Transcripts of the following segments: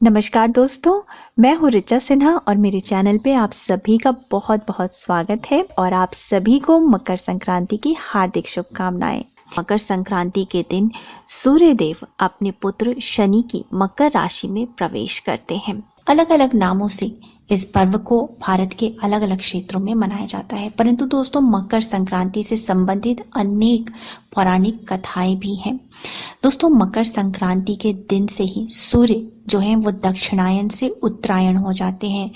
नमस्कार दोस्तों, मैं हूँ ऋचा सिन्हा और मेरे चैनल पे आप सभी का बहुत बहुत स्वागत है और आप सभी को मकर संक्रांति की हार्दिक शुभकामनाएं। मकर संक्रांति के दिन सूर्य देव अपने पुत्र शनि की मकर राशि में प्रवेश करते हैं। अलग अलग नामों से इस पर्व को भारत के अलग अलग क्षेत्रों में मनाया जाता है, परंतु दोस्तों मकर संक्रांति से संबंधित अनेक पौराणिक कथाएं भी हैं। दोस्तों मकर संक्रांति के दिन से ही सूर्य जो है वो दक्षिणायन से उत्तरायण हो जाते हैं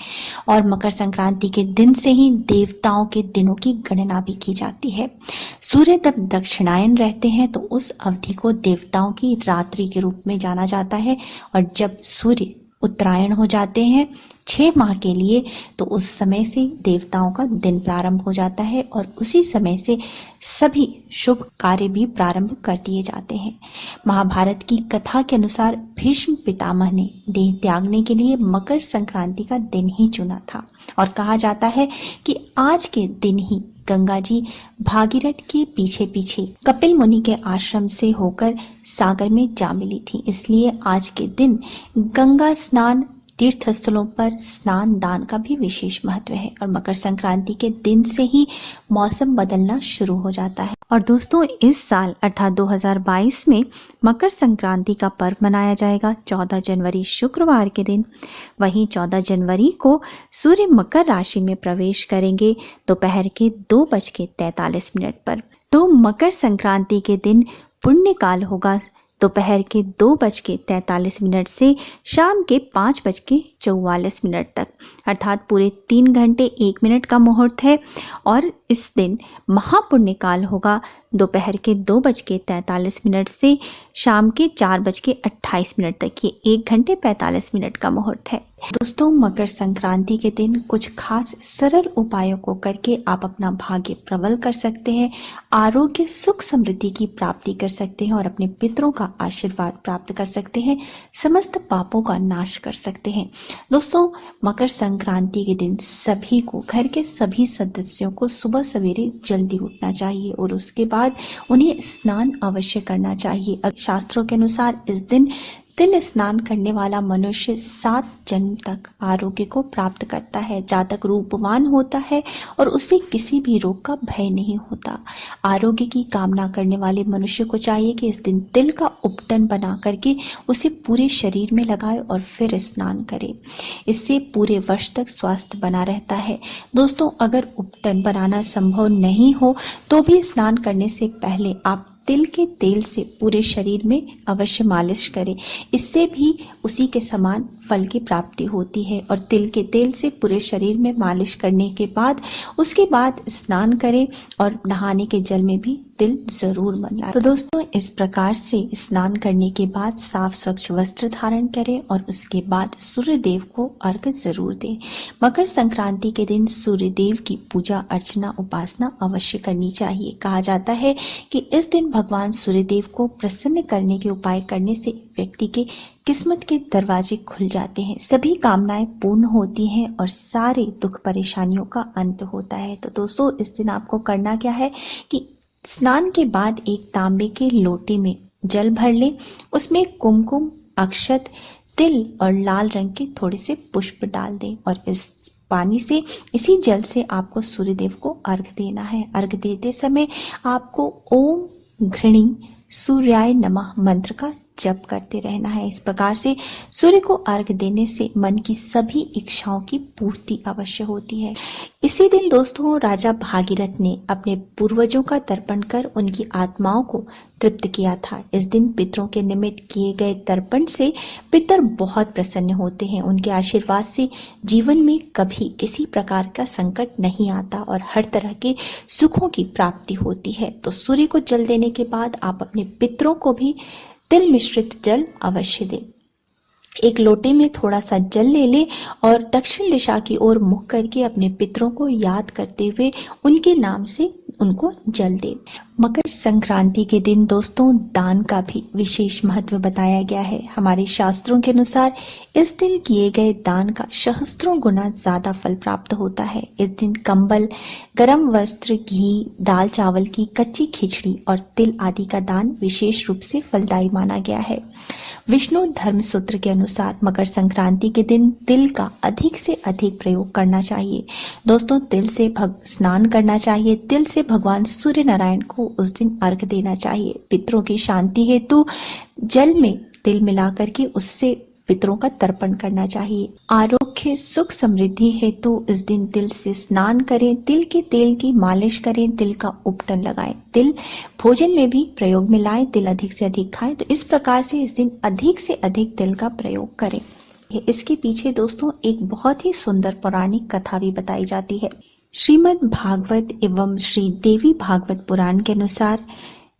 और मकर संक्रांति के दिन से ही देवताओं के दिनों की गणना भी की जाती है। सूर्य जब दक्षिणायन रहते हैं तो उस अवधि को देवताओं की रात्रि के रूप में जाना जाता है और जब सूर्य उत्तरायण हो जाते हैं 6 माह के लिए तो उस समय से देवताओं का दिन प्रारंभ हो जाता है और उसी समय से सभी शुभ कार्य भी प्रारंभ कर दिए जाते हैं। महाभारत की कथा के अनुसार भीष्म पितामह ने देह त्यागने के लिए मकर संक्रांति का दिन ही चुना था और कहा जाता है कि आज के दिन ही गंगा जी भागीरथ के पीछे पीछे कपिल मुनि के आश्रम से होकर सागर में जा मिली थी। इसलिए आज के दिन गंगा स्नान, तीर्थ स्थलों पर स्नान दान का भी विशेष महत्व है और मकर संक्रांति के दिन से ही मौसम बदलना शुरू हो जाता है। और दोस्तों इस साल अर्थात 2022 में मकर संक्रांति का पर्व मनाया जाएगा 14 जनवरी शुक्रवार के दिन। वहीं 14 जनवरी को सूर्य मकर राशि में प्रवेश करेंगे दोपहर के 2:43 पर। तो मकर संक्रांति के दिन पुण्य काल होगा दोपहर के 2:43 से शाम के 5:44 तक, अर्थात पूरे 3 घंटे 1 मिनट का मुहूर्त है। और इस दिन महापुण्य काल होगा दोपहर के 2:43 से शाम के 4:28 तक। ये 1 घंटे 45 मिनट का मुहूर्त है। दोस्तों मकर संक्रांति के दिन कुछ खास सरल उपायों को करके आप अपना भाग्य प्रबल कर सकते हैं, आरोग्य सुख समृद्धि की प्राप्ति कर सकते हैं और अपने पितरों का आशीर्वाद प्राप्त कर सकते हैं, समस्त पापों का नाश कर सकते हैं। दोस्तों मकर संक्रांति के दिन सभी को, घर के सभी सदस्यों को सुबह सवेरे जल्दी उठना चाहिए और उसके बाद उन्हें स्नान अवश्य करना चाहिए। शास्त्रों के अनुसार इस दिन तिल स्नान करने वाला मनुष्य 7 जन्म तक आरोग्य को प्राप्त करता है, जातक रूपवान होता है और उसे किसी भी रोग का भय नहीं होता। आरोग्य की कामना करने वाले मनुष्य को चाहिए कि इस दिन तिल का उपटन बना करके उसे पूरे शरीर में लगाए और फिर स्नान करे। इससे पूरे वर्ष तक स्वास्थ्य बना रहता है। दोस्तों अगर उपटन बनाना संभव नहीं हो तो भी स्नान करने से पहले आप तिल के तेल से पूरे शरीर में अवश्य मालिश करें। इससे भी उसी के समान फल की प्राप्ति होती है। और तिल के तेल से पूरे शरीर में मालिश करने के बाद उसके बाद स्नान करें और नहाने के जल में भी तिल जरूर मिलाएं। तो दोस्तों इस प्रकार से स्नान करने के बाद साफ स्वच्छ वस्त्र धारण करें और उसके बाद सूर्य देव को अर्घ्य जरूर दें। मकर संक्रांति के दिन सूर्य देव की पूजा अर्चना उपासना अवश्य करनी चाहिए। कहा जाता है कि इस दिन भगवान सूर्यदेव को प्रसन्न करने के उपाय करने से व्यक्ति के किस्मत के दरवाजे खुल जाते हैं, सभी कामनाएं पूर्ण होती हैं और सारे दुख परेशानियों का अंत होता है। तो दोस्तों इस दिन आपको करना क्या है कि स्नान के बाद एक तांबे के लोटे में जल भर लें, उसमें कुमकुम, अक्षत, तिल और लाल रंग के थोड़े से पुष्प डाल दें और इस पानी से, इसी जल से आपको सूर्यदेव को अर्घ्य देना है। अर्घ्य देते समय आपको ओम घृणी सूर्याय नमः मंत्र का जप करते रहना है। इस प्रकार से सूर्य को अर्घ्य देने से मन की सभी इच्छाओं की पूर्ति अवश्य होती है। इसी दिन दोस्तों राजा भागीरथ ने अपने पूर्वजों का तर्पण कर उनकी आत्माओं को तृप्त किया था। इस दिन पितरों के निमित्त किए गए तर्पण से पितर बहुत प्रसन्न होते हैं। उनके आशीर्वाद से जीवन में कभी किसी प्रकार का संकट नहीं आता और हर तरह के सुखों की प्राप्ति होती है। तो सूर्य को जल देने के बाद आप अपने पितरों को भी तिल मिश्रित जल अवश्य दें। एक लोटे में थोड़ा सा जल ले लें और दक्षिण दिशा की ओर मुख करके अपने पितरों को याद करते हुए उनके नाम से उनको जल दें। मकर संक्रांति के दिन दोस्तों दान का भी विशेष महत्व बताया गया है। हमारे शास्त्रों के अनुसार इस दिन किए गए दान का सहस्त्रों गुना ज्यादा फल प्राप्त होता है। इस दिन कंबल, गरम वस्त्र, घी, दाल चावल की कच्ची खिचड़ी और तिल आदि का दान विशेष रूप से फलदायी माना गया है। विष्णु धर्म सूत्र के अनुसार मकर संक्रांति के दिन तिल का अधिक से अधिक प्रयोग करना चाहिए। दोस्तों तिल से स्नान करना चाहिए। तिल से भगवान सूर्य नारायण को उस दिन अर्घ देना चाहिए। पितरों की शांति हेतु जल में तिल मिलाकर के उससे पितरों का तर्पण करना चाहिए। आरोग्य, सुख, समृद्धि हेतु इस दिन तिल से स्नान करें। तिल के तेल की मालिश करें। तिल का उपटन लगाएं। तिल भोजन में भी प्रयोग में लाएं। तिल अधिक से अधिक खाएं। तो इस प्रकार से इस दिन अधिक से अधिक तिल का प्रयोग करें। इसके पीछे दोस्तों एक बहुत ही सुंदर पौराणिक कथा भी बताई जाती है। श्रीमद् भागवत एवं श्री देवी भागवत पुराण के अनुसार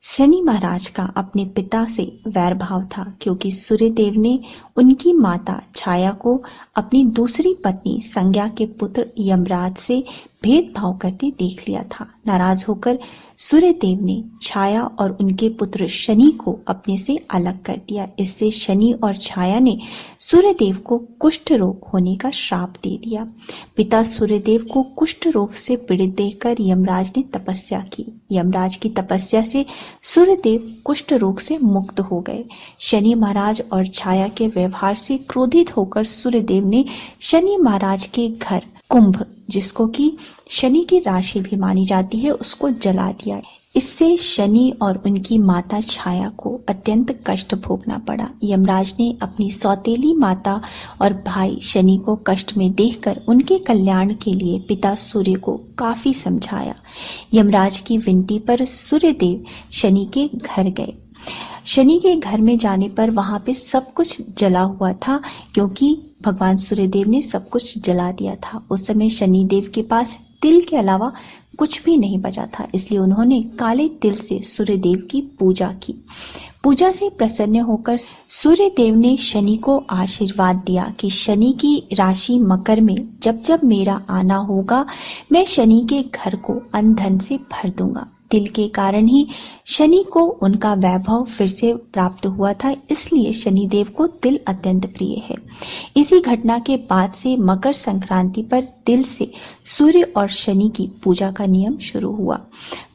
शनि महाराज का अपने पिता से वैर भाव था, क्योंकि सूर्यदेव ने उनकी माता छाया को अपनी दूसरी पत्नी संज्ञा के पुत्र यमराज से भेदभाव करते देख लिया था। नाराज होकर सूर्यदेव ने छाया और उनके पुत्र शनि को अपने से अलग कर दिया। इससे शनि और छाया ने सूर्यदेव को कुष्ठ रोग होने का श्राप दे दिया। पिता सूर्यदेव को कुष्ठ रोग से पीड़ित देखकर यमराज ने तपस्या की। यमराज की तपस्या से सूर्यदेव कुष्ठ रोग से मुक्त हो गए। शनि महाराज और छाया के व्यवहार से क्रोधित होकर सूर्यदेव ने शनि महाराज के घर कुंभ, जिसको कि शनि की राशि भी मानी जाती है, उसको जला दिया। इससे शनि और उनकी माता छाया को अत्यंत कष्ट भोगना पड़ा। यमराज ने अपनी सौतेली माता और भाई शनि को कष्ट में देखकर उनके कल्याण के लिए पिता सूर्य को काफी समझाया। यमराज की विनती पर सूर्यदेव शनि के घर गए। शनि के घर में जाने पर वहां पे सब कुछ जला हुआ था, क्योंकि भगवान सूर्यदेव ने सब कुछ जला दिया था। उस समय शनिदेव के पास तिल के अलावा कुछ भी नहीं बचा था, इसलिए उन्होंने काले तिल से सूर्यदेव की पूजा की। पूजा से प्रसन्न होकर सूर्यदेव ने शनि को आशीर्वाद दिया कि शनि की राशि मकर में जब जब मेरा आना होगा, मैं शनि के घर को अन्न धन से भर दूंगा। तिल के कारण ही शनि को उनका वैभव फिर से प्राप्त हुआ था, इसलिए शनिदेव को तिल अत्यंत प्रिय है। इसी घटना के बाद से मकर संक्रांति पर तिल से सूर्य और शनि की पूजा का नियम शुरू हुआ।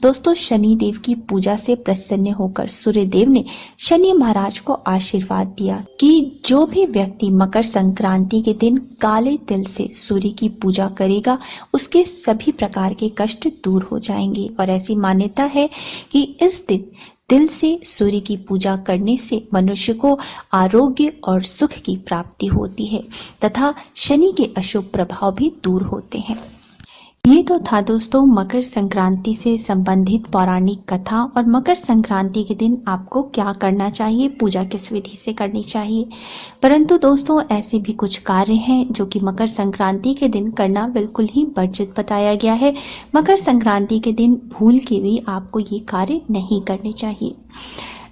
दोस्तों शनिदेव की पूजा से प्रसन्न होकर सूर्यदेव ने शनि महाराज को आशीर्वाद दिया कि जो भी व्यक्ति मकर संक्रांति के दिन काले तिल से सूर्य की पूजा करेगा, उसके सभी प्रकार के कष्ट दूर हो जाएंगे। और ऐसी मान्यता है कि इस दिन तिल से सूर्य की पूजा करने से मनुष्य को आरोग्य और सुख की प्राप्ति होती है तथा शनि के अशुभ प्रभाव भी दूर होते हैं। ये तो था दोस्तों मकर संक्रांति से संबंधित पौराणिक कथा और मकर संक्रांति के दिन आपको क्या करना चाहिए, पूजा किस विधि से करनी चाहिए। परंतु दोस्तों ऐसे भी कुछ कार्य हैं जो कि मकर संक्रांति के दिन करना बिल्कुल ही वर्जित बताया गया है। मकर संक्रांति के दिन भूल के भी आपको ये कार्य नहीं करने चाहिए।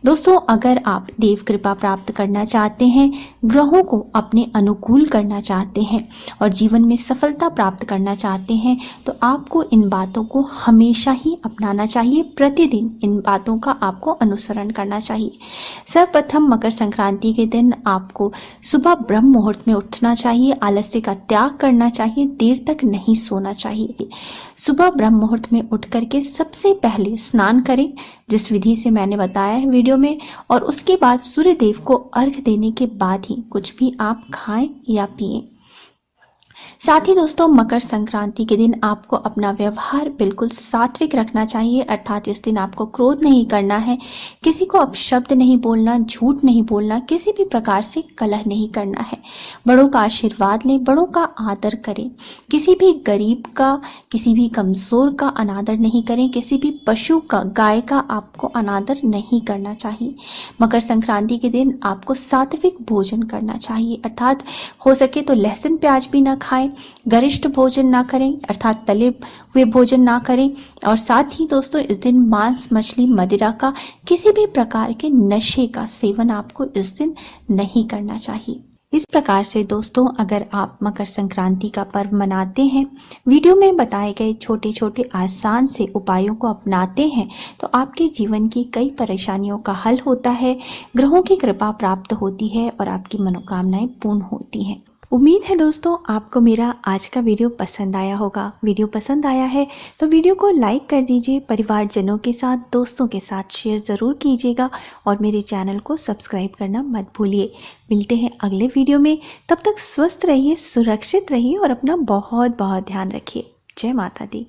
दोस्तों अगर आप देव कृपा प्राप्त करना चाहते हैं, ग्रहों को अपने अनुकूल करना चाहते हैं और जीवन में सफलता प्राप्त करना चाहते हैं, तो आपको इन बातों को हमेशा ही अपनाना चाहिए। प्रतिदिन इन बातों का आपको अनुसरण करना चाहिए। सर्वप्रथम मकर संक्रांति के दिन आपको सुबह ब्रह्म मुहूर्त में उठना चाहिए। आलस्य का त्याग करना चाहिए। देर तक नहीं सोना चाहिए। सुबह ब्रह्म मुहूर्त में उठ करके सबसे पहले स्नान करें, जिस विधि से मैंने बताया है वीडियो में, और उसके बाद सूर्यदेव को अर्घ देने के बाद ही कुछ भी आप खाएं या पिएं। साथ ही दोस्तों मकर संक्रांति के दिन आपको अपना व्यवहार बिल्कुल सात्विक रखना चाहिए, अर्थात इस दिन आपको क्रोध नहीं करना है, किसी को अपशब्द नहीं बोलना, झूठ नहीं बोलना, किसी भी प्रकार से कलह नहीं करना है। बड़ों का आशीर्वाद लें, बड़ों का आदर करें, किसी भी गरीब का, किसी भी कमजोर का अनादर नहीं करें, किसी भी पशु का, गाय का आपको अनादर नहीं करना चाहिए। मकर संक्रांति के दिन आपको सात्विक भोजन करना चाहिए, अर्थात हो सके तो लहसुन प्याज भी ना खाएं, गरिष्ठ भोजन ना करें, अर्थात तले हुए भोजन ना करें। और साथ ही दोस्तों इस दिन मांस, मछली, मदिरा का, किसी भी प्रकार के नशे का सेवन आपको इस दिन नहीं करना चाहिए। इस प्रकार से दोस्तों, अगर आप मकर संक्रांति का पर्व मनाते हैं, वीडियो में बताए गए छोटे छोटे आसान से उपायों को अपनाते हैं, तो आपके जीवन की कई परेशानियों का हल होता है, ग्रहों की कृपा प्राप्त होती है और आपकी मनोकामनाएं पूर्ण होती हैं। उम्मीद है दोस्तों आपको मेरा आज का वीडियो पसंद आया होगा। वीडियो पसंद आया है तो वीडियो को लाइक कर दीजिए, परिवारजनों के साथ, दोस्तों के साथ शेयर ज़रूर कीजिएगा और मेरे चैनल को सब्सक्राइब करना मत भूलिए। मिलते हैं अगले वीडियो में, तब तक स्वस्थ रहिए, सुरक्षित रहिए और अपना बहुत बहुत ध्यान रखिए। जय माता दी।